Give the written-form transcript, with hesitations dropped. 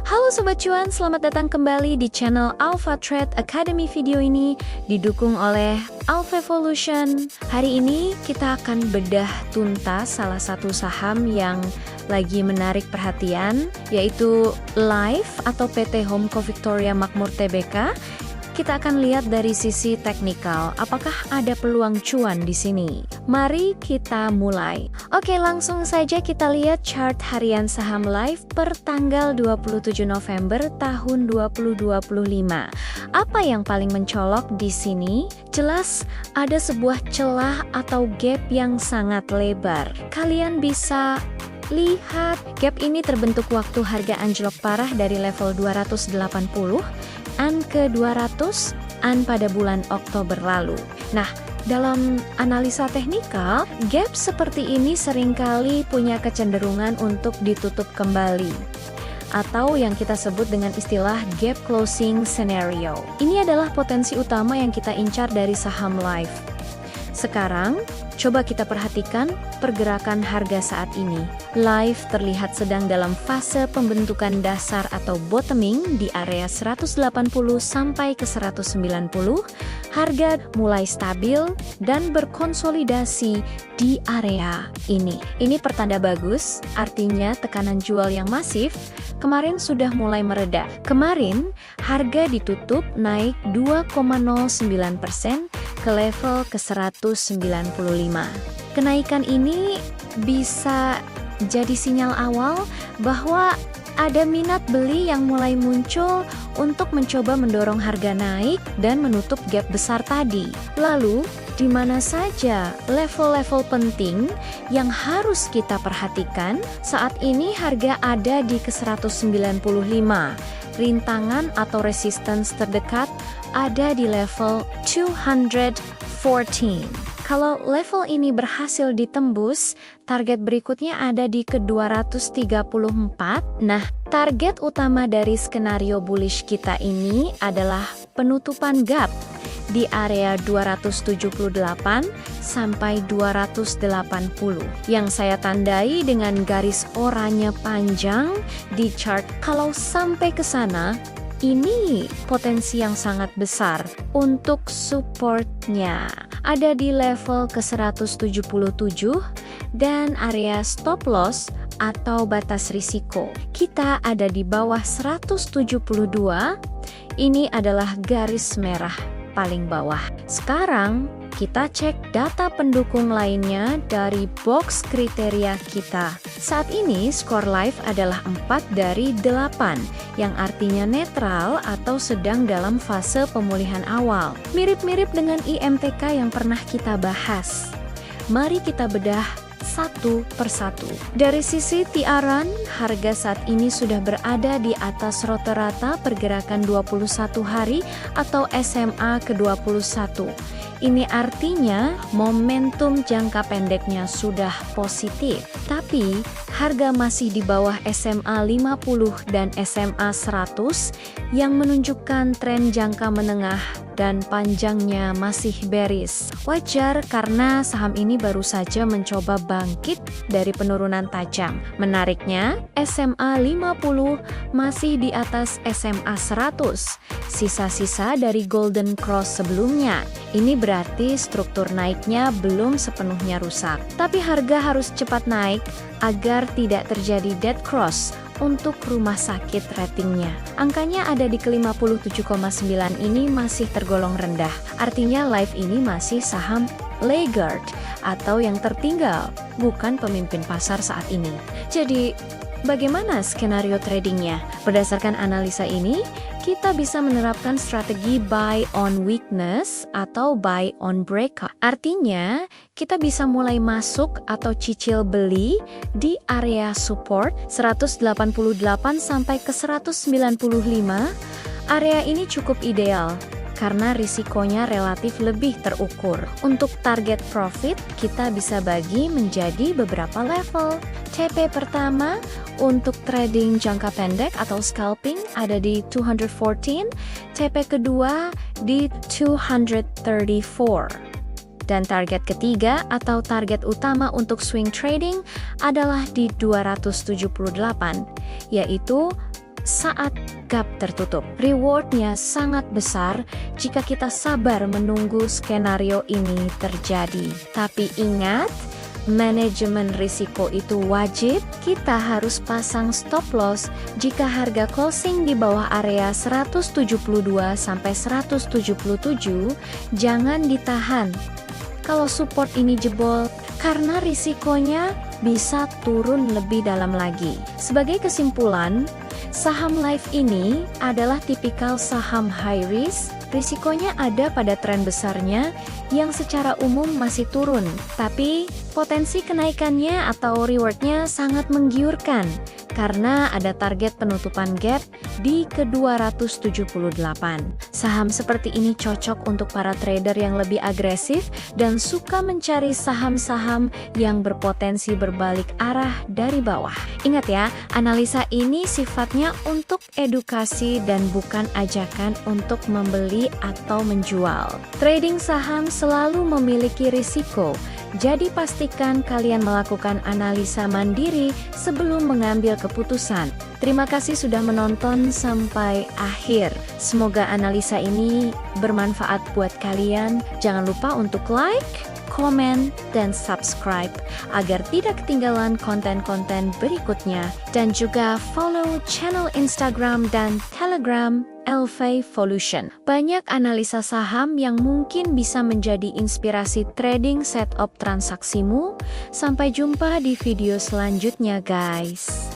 Halo Sobat Cuan, selamat datang kembali di channel Alpha Trade Academy. Video ini didukung oleh Alpha Evolution. Hari ini kita akan bedah tuntas salah satu saham yang lagi menarik perhatian, yaitu Life atau PT Homeco Victoria Makmur Tbk. Kita akan lihat dari sisi teknikal, apakah ada peluang cuan di sini. Mari kita mulai. Oke, langsung saja kita lihat chart harian saham Life per tanggal 27 November tahun 2025. Apa yang paling mencolok di sini? Jelas ada sebuah celah atau gap yang sangat lebar. Kalian bisa lihat gap ini terbentuk waktu harga anjlok parah dari level 280 ke 200 pada bulan Oktober lalu. Nah, dalam analisa teknikal, gap seperti ini seringkali punya kecenderungan untuk ditutup kembali, atau yang kita sebut dengan istilah gap closing scenario. Ini adalah potensi utama yang kita incar dari saham Life. Sekarang, coba kita perhatikan pergerakan harga saat ini. Life terlihat sedang dalam fase pembentukan dasar atau bottoming di area 180 sampai ke 190. Harga mulai stabil dan berkonsolidasi di area ini. Ini pertanda bagus, artinya tekanan jual yang masif kemarin sudah mulai mereda. Kemarin, harga ditutup naik 2,09% ke level ke 195. Kenaikan ini bisa jadi sinyal awal bahwa ada minat beli yang mulai muncul untuk mencoba mendorong harga naik dan menutup gap besar tadi. Lalu, di mana saja level-level penting yang harus kita perhatikan? Saat ini harga ada di ke 195. Rintangan atau resistance terdekat ada di level 214. Kalau level ini berhasil ditembus, target berikutnya ada di ke 234. Nah, target utama dari skenario bullish kita ini adalah penutupan gap di area 278 sampai 280 yang saya tandai dengan garis oranye panjang di chart. Kalau sampai ke sana, ini potensi yang sangat besar untuk supportnya ada di level ke 177 dan area stop loss atau batas risiko kita ada di bawah 172. Ini adalah garis merah paling bawah. Sekarang kita cek data pendukung lainnya dari box kriteria kita. Saat ini skor Life adalah 4 dari 8, yang artinya netral atau sedang dalam fase pemulihan awal. Mirip-mirip dengan IMTK yang pernah kita bahas. Mari kita bedah satu persatu. Dari sisi tiaran, harga saat ini sudah berada di atas rata-rata pergerakan 21 hari atau SMA ke-21. Ini artinya momentum jangka pendeknya sudah positif, tapi harga masih di bawah SMA 50 dan SMA 100 yang menunjukkan tren jangka menengah dan panjangnya masih bearish. Wajar karena saham ini baru saja mencoba bangkit dari penurunan tajam. Menariknya, SMA 50 masih di atas SMA 100, sisa-sisa dari Golden Cross sebelumnya. Ini berarti struktur naiknya belum sepenuhnya rusak. Tapi harga harus cepat naik agar tidak terjadi dead cross untuk rumah sakit ratingnya. Angkanya ada di ke 57,9, ini masih tergolong rendah. Artinya Life ini masih saham laggard atau yang tertinggal, bukan pemimpin pasar saat ini. Jadi, bagaimana skenario tradingnya? Berdasarkan analisa ini, kita bisa menerapkan strategi buy on weakness atau buy on breakout. Artinya, kita bisa mulai masuk atau cicil beli di area support 188 sampai ke 195. Area ini cukup ideal karena risikonya relatif lebih terukur. Untuk target profit, kita bisa bagi menjadi beberapa level. TP pertama untuk trading jangka pendek atau scalping ada di 214, TP kedua di 234. Dan target ketiga atau target utama untuk swing trading adalah di 278, yaitu saat gap tertutup. Rewardnya sangat besar jika kita sabar menunggu skenario ini terjadi. Tapi ingat, manajemen risiko itu wajib. Kita harus pasang stop loss jika harga closing di bawah area 172 sampai 177, jangan ditahan kalau support ini jebol, karena risikonya bisa turun lebih dalam lagi. Sebagai kesimpulan, saham Life ini adalah tipikal saham high risk. Risikonya ada pada tren besarnya yang secara umum masih turun, tapi potensi kenaikannya atau rewardnya sangat menggiurkan karena ada target penutupan gap di ke-278. Saham seperti ini cocok untuk para trader yang lebih agresif dan suka mencari saham-saham yang berpotensi berbalik arah dari bawah. Ingat ya, analisa ini sifatnya untuk edukasi dan bukan ajakan untuk membeli atau menjual. Trading saham selalu memiliki risiko, jadi pastikan kalian melakukan analisa mandiri sebelum mengambil keputusan. Terima kasih sudah menonton sampai akhir. Semoga analisa ini bermanfaat buat kalian. Jangan lupa untuk like, komen, dan subscribe agar tidak ketinggalan konten-konten berikutnya. Dan juga follow channel Instagram dan Telegram LVvolution. Banyak analisa saham yang mungkin bisa menjadi inspirasi trading setup transaksimu. Sampai jumpa di video selanjutnya guys.